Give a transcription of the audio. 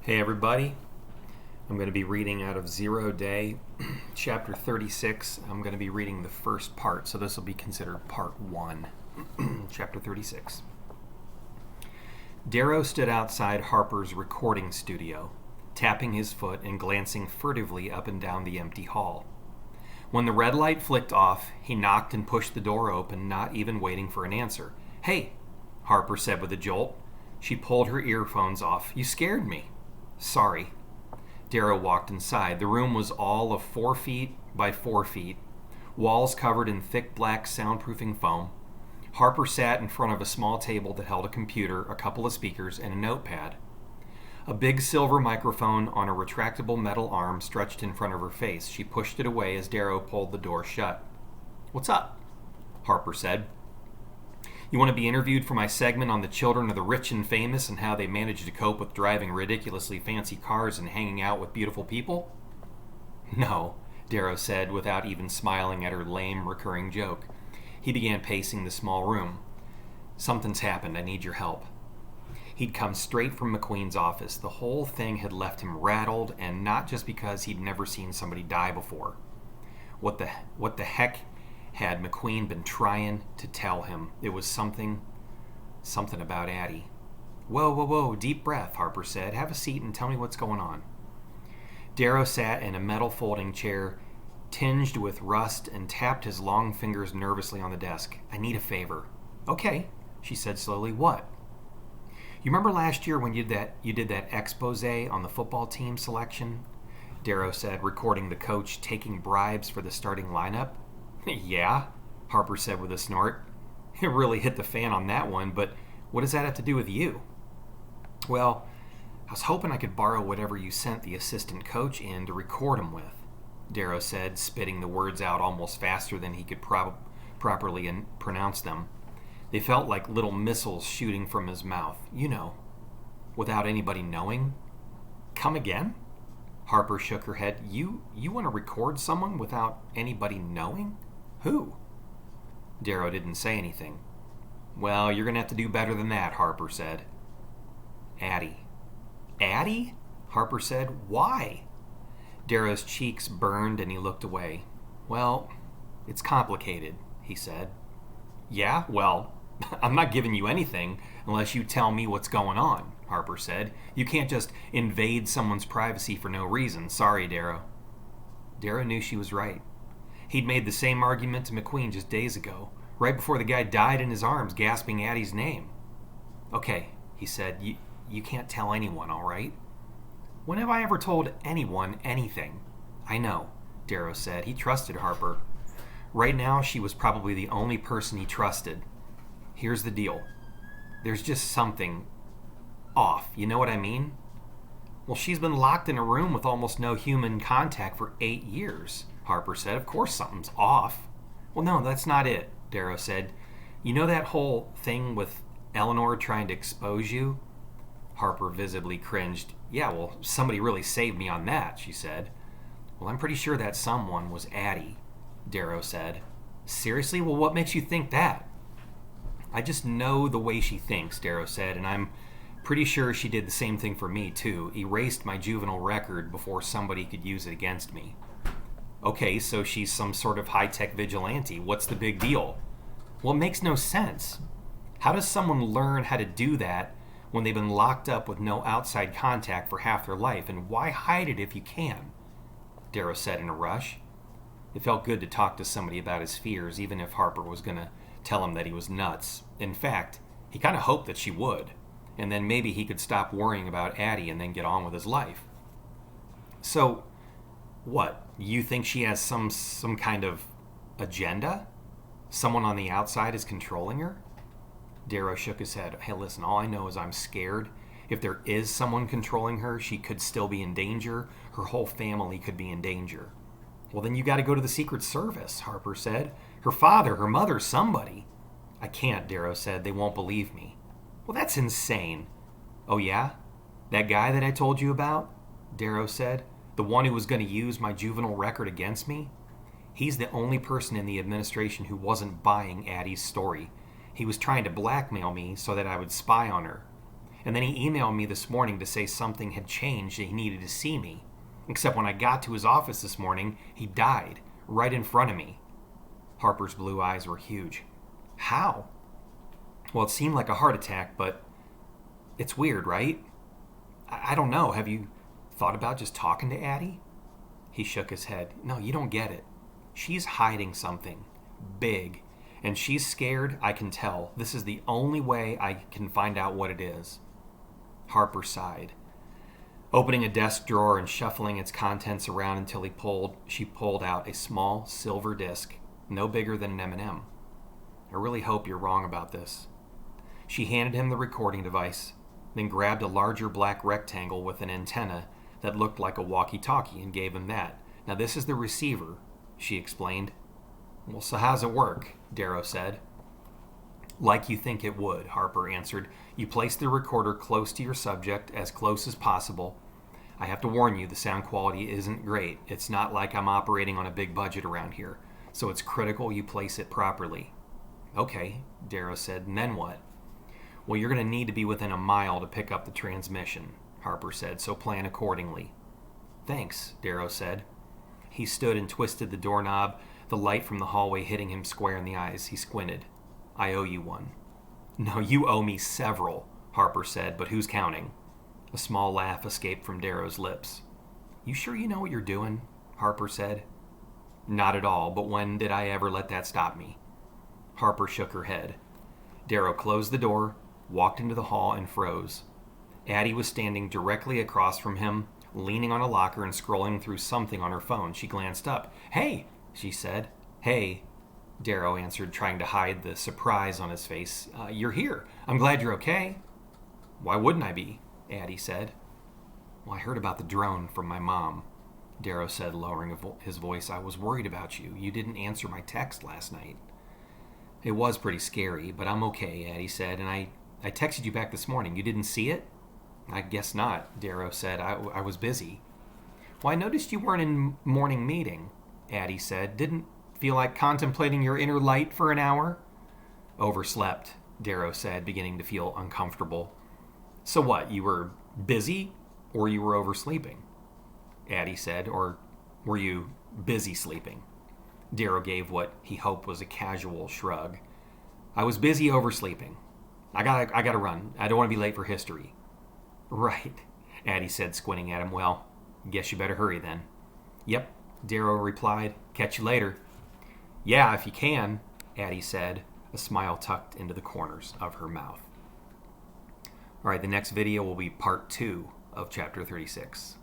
Hey everybody, I'm going to be reading out of Zero Day, chapter 36. I'm going to be reading the first part, so this will be considered part 1, chapter 36. Darrow stood outside Harper's recording studio, tapping his foot and glancing furtively up and down the empty hall. When the red light flicked off, he knocked and pushed the door open, not even waiting for an answer. "Hey," Harper said with a jolt. She pulled her earphones off. "You scared me." "Sorry." Darrow walked inside. The room was all of 4 feet by 4 feet, walls covered in thick black soundproofing foam. Harper sat in front of a small table that held a computer, a couple of speakers, and a notepad. A big silver microphone on a retractable metal arm stretched in front of her face. She pushed it away as Darrow pulled the door shut. "What's up?" Harper said. "You want to be interviewed for my segment on the children of the rich and famous and how they manage to cope with driving ridiculously fancy cars and hanging out with beautiful people?" "No," Darrow said, without even smiling at her lame, recurring joke. He began pacing the small room. "Something's happened. I need your help." He'd come straight from McQueen's office. The whole thing had left him rattled, and not just because he'd never seen somebody die before. What the heck had McQueen been trying to tell him? It was something about Addie. Whoa, deep breath," Harper said. "Have a seat and tell me what's going on." Darrow sat in a metal folding chair, tinged with rust, and tapped his long fingers nervously on the desk. "I need a favor." "Okay," she said slowly. "What?" "You remember last year when you did that expose on the football team selection?" Darrow said, recording the coach taking bribes for the starting lineup. "Yeah," Harper said with a snort. "It really hit the fan on that one, but what does that have to do with you?" "Well, I was hoping I could borrow whatever you sent the assistant coach in to record him with," Darrow said, spitting the words out almost faster than he could properly pronounce them. They felt like little missiles shooting from his mouth. "You know, without anybody knowing." "Come again?" Harper shook her head. You want to record someone without anybody knowing? Who?" Darrow didn't say anything. "Well, you're going to have to do better than that," Harper said. "Addie." "Addie?" Harper said. "Why?" Darrow's cheeks burned and he looked away. "Well, it's complicated," he said. "Yeah? Well, I'm not giving you anything unless you tell me what's going on," Harper said. "You can't just invade someone's privacy for no reason. Sorry, Darrow." Darrow knew she was right. He'd made the same argument to McQueen just days ago, right before the guy died in his arms, gasping Addie's name. "Okay," he said. You can't tell anyone, all right?" "When have I ever told anyone anything?" "I know," Darrow said. He trusted Harper. Right now, she was probably the only person he trusted. "Here's the deal. There's just something off. You know what I mean?" "Well, she's been locked in a room with almost no human contact for 8 years, Harper said. "Of course something's off." "Well, no, that's not it," Darrow said. "You know that whole thing with Eleanor trying to expose you?" Harper visibly cringed. "Yeah, well, somebody really saved me on that," she said. "Well, I'm pretty sure that someone was Addie," Darrow said. "Seriously? Well, what makes you think that?" "I just know the way she thinks," Darrow said, "and I'm pretty sure she did the same thing for me, too. Erased my juvenile record before somebody could use it against me." "Okay, so she's some sort of high-tech vigilante. What's the big deal?" "Well, it makes no sense. How does someone learn how to do that when they've been locked up with no outside contact for half their life, and why hide it if you can?" Darrow said in a rush. It felt good to talk to somebody about his fears, even if Harper was going to tell him that he was nuts. In fact, he kind of hoped that she would, and then maybe he could stop worrying about Addie and then get on with his life. "So, what? You think she has some kind of agenda? Someone on the outside is controlling her?" Darrow shook his head. "Hey, listen, all I know is I'm scared. If there is someone controlling her, she could still be in danger. Her whole family could be in danger." "Well, then you got to go to the Secret Service," Harper said. "Her father, her mother, somebody." "I can't," Darrow said. "They won't believe me." "Well, that's insane." "Oh, yeah? That guy that I told you about?" Darrow said. "The one who was going to use my juvenile record against me? He's the only person in the administration who wasn't buying Addie's story. He was trying to blackmail me so that I would spy on her. And then he emailed me this morning to say something had changed and he needed to see me. Except when I got to his office this morning, he died right in front of me. Harper's blue eyes were huge. How? Well, it seemed like a heart attack, but it's weird, right? I don't know. Have you thought about just talking to Addie? He shook his head. No, you don't get it. She's hiding something big, and she's scared, I can tell. This is the only way I can find out what it is. Harper sighed, opening a desk drawer and shuffling its contents around until she pulled out a small silver disc, no bigger than an M&M. I really hope you're wrong about this. She handed him the recording device, then grabbed a larger black rectangle with an antenna that looked like a walkie-talkie and gave him that. Now this is the receiver, she explained. Well, so how's it work? Darrow said. Like you think it would, Harper answered. You place the recorder close to your subject, as close as possible. I have to warn you, the sound quality isn't great. It's not like I'm operating on a big budget around here, so it's critical you place it properly. Okay, Darrow said, and then what? Well, you're going to need to be within a mile to pick up the transmission, Harper said, so plan accordingly. Thanks, Darrow said. He stood and twisted the doorknob, the light from the hallway hitting him square in the eyes. He squinted. I owe you one. No, you owe me several, Harper said, but who's counting? A small laugh escaped from Darrow's lips. You sure you know what you're doing? Harper said. Not at all, but when did I ever let that stop me? Harper shook her head. Darrow closed the door, walked into the hall, and froze. Addie was standing directly across from him, leaning on a locker and scrolling through something on her phone. She glanced up. Hey, she said. Hey, Darrow answered, trying to hide the surprise on his face. You're here. I'm glad you're okay. Why wouldn't I be? Addie said. Well, I heard about the drone from my mom, Darrow said, lowering his voice. I was worried about you. You didn't answer my text last night. It was pretty scary, but I'm okay, Addie said, and I texted you back this morning. You didn't see it? I guess not, Darrow said. I was busy. Well, I noticed you weren't in morning meeting, Addie said. Didn't feel like contemplating your inner light for an hour? Overslept, Darrow said, beginning to feel uncomfortable. So what, you were busy or you were oversleeping? Addie said, or were you busy sleeping? Darrow gave what he hoped was a casual shrug. I was busy oversleeping. I gotta run. I don't want to be late for history. Right, Addie said, squinting at him. Well, guess you better hurry then. Yep, Darrow replied. Catch you later. Yeah, if you can, Addie said, a smile tucked into the corners of her mouth. All right, the next video will be part 2 of Chapter 36.